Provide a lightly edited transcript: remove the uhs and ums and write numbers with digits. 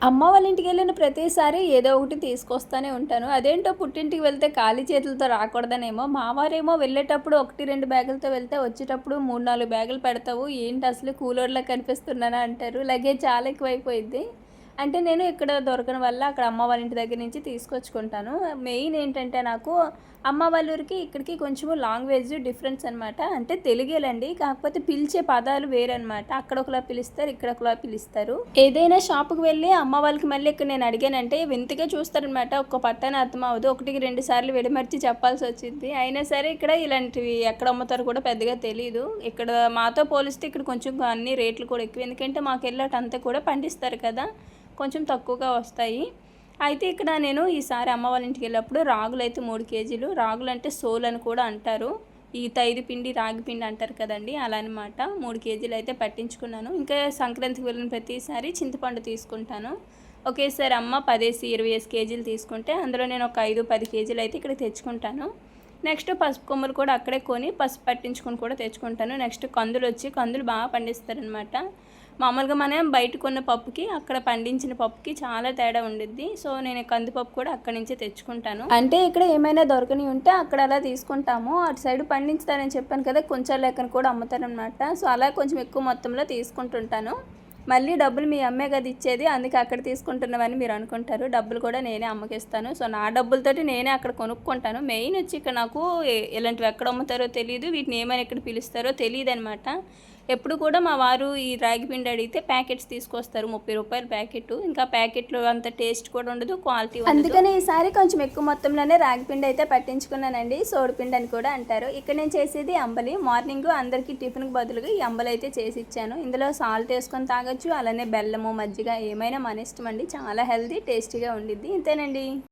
అమ్మ వాళ్ళ ఇంటికి వెళ్ళిన ప్రతిసారి ఏదో ఒకటి తీసుకొస్తూనే ఉంటాను. అదేంటో పుట్టింటికి వెళ్తే ఖాళీ చేతులతో రాకూడదనేమో, మావారేమో వెళ్ళేటప్పుడు 1, 2 బ్యాగులతో వెళ్తే వచ్చేటప్పుడు 3, 4 బ్యాగులు పెడతావు. ఏంటి అసలు కూలోడిలా కనిపిస్తున్నానా అంటారు. లగేజ్ చాలా ఎక్కువైపోయిద్ది. అంటే నేను ఇక్కడ దొరకని వల్ల అక్కడ అమ్మ వాళ్ళ ఇంటి దగ్గర నుంచి తీసుకొచ్చుకుంటాను. మెయిన్ ఏంటంటే నాకు అమ్మ వాళ్ళ ఊరికి ఇక్కడికి కొంచెము లాంగ్వేజ్ డిఫరెన్స్ అనమాట. అంటే తెలుగేలండి, కాకపోతే పిలిచే పదాలు వేరనమాట. అక్కడ ఒకలా పిలుస్తారు, ఇక్కడ ఒకలా పిలుస్తారు. ఏదైనా షాపుకి వెళ్ళి అమ్మ వాళ్ళకి మళ్ళీ ఇక్కడ నేను అడిగానంటే వింతగా చూస్తారనమాట. ఒక్క పట్టాన అర్థం అవ్వదు, 1, 2 సార్లు విడమర్చి చెప్పాల్సి వచ్చింది. అయినా సరే ఇక్కడ ఇలాంటివి ఎక్కడ అమ్ముతారో కూడా పెద్దగా తెలియదు. ఇక్కడ మాతో పోలిస్తే ఇక్కడ కొంచెం అన్ని రేట్లు కూడా ఎక్కువ, ఎందుకంటే మాకు వెళ్ళటంతా కూడా పండిస్తారు కదా, కొంచెం తక్కువగా వస్తాయి. అయితే ఇక్కడ నేను ఈసారి అమ్మ వాళ్ళ ఇంటికి వెళ్ళినప్పుడు రాగులు అయితే 3 కేజీలు, రాగులు అంటే సోలు అని కూడా అంటారు, ఈ తైరి పిండి రాగి పిండి అంటారు కదండి, అలా అనమాట. 3 కేజీలు అయితే పట్టించుకున్నాను. ఇంకా సంక్రాంతికి వెళ్ళిన ప్రతిసారి చింతపండు తీసుకుంటాను. ఒకేసారి అమ్మ 10, 20 కేజీలు తీసుకుంటే అందులో నేను ఒక 5, 10 కేజీలు అయితే ఇక్కడ తెచ్చుకుంటాను. నెక్స్ట్ పసుపు కొమ్మలు కూడా అక్కడే కొని పసుపు పట్టించుకొని కూడా తెచ్చుకుంటాను. నెక్స్ట్ కందులు బాగా పండిస్తారనమాట. మామూలుగా మనం బయట కొన్న పప్పుకి అక్కడ పండించిన పప్పుకి చాలా తేడా ఉండిద్ది. సో నేను కందిపప్పు కూడా అక్కడి నుంచే తెచ్చుకుంటాను. అంటే ఇక్కడ ఏమైనా దొరకని ఉంటే అక్కడ అలా తీసుకుంటాము. అటు సైడ్ పండించుతారని చెప్పాను కదా, కొంచెం లెక్కన కూడా అమ్ముతారనమాట. సో అలా కొంచెం ఎక్కువ మొత్తంలో తీసుకుంటుంటాను. మళ్ళీ డబ్బులు మీ అమ్మే కదా ఇచ్చేది, అందుకే అక్కడ తీసుకుంటున్నామని మీరు అనుకుంటారు. డబ్బులు కూడా నేనే అమ్మకిస్తాను. సో నా డబ్బులతోటి నేనే అక్కడ కొనుక్కుంటాను. మెయిన్ వచ్చి ఇక్కడ నాకు ఇలాంటివి ఎక్కడ అమ్ముతారో తెలియదు, వీటిని ఏమైనా ఎక్కడ పిలుస్తారో తెలియదు అనమాట. ఎప్పుడు కూడా మా వారు ఈ రాగి పిండి అడిగితే ప్యాకెట్స్ తీసుకొస్తారు, 30 రూపాయల ప్యాకెట్. ఇంకా ప్యాకెట్లో అంత టేస్ట్ కూడా ఉండదు, క్వాలిటీ ఉండదు. అందుకని ఈసారి కొంచెం ఎక్కువ మొత్తంలోనే రాగి పిండి అయితే పట్టించుకున్నానండి. సోడిపిండి అని కూడా అంటారు. ఇక్కడ నేను చేసేది అంబలి. మార్నింగ్ అందరికీ టిఫిన్కి బదులుగా ఈ అంబలి అయితే చేసి ఇచ్చాను. ఇందులో సాల్ట్ వేసుకొని తాగొచ్చు, అలానే బెల్లము, మజ్జిగ ఏమైనా మన ఇష్టం అండి. చాలా హెల్తీ, టేస్టీగా ఉండిద్ది. ఇంతేనండి.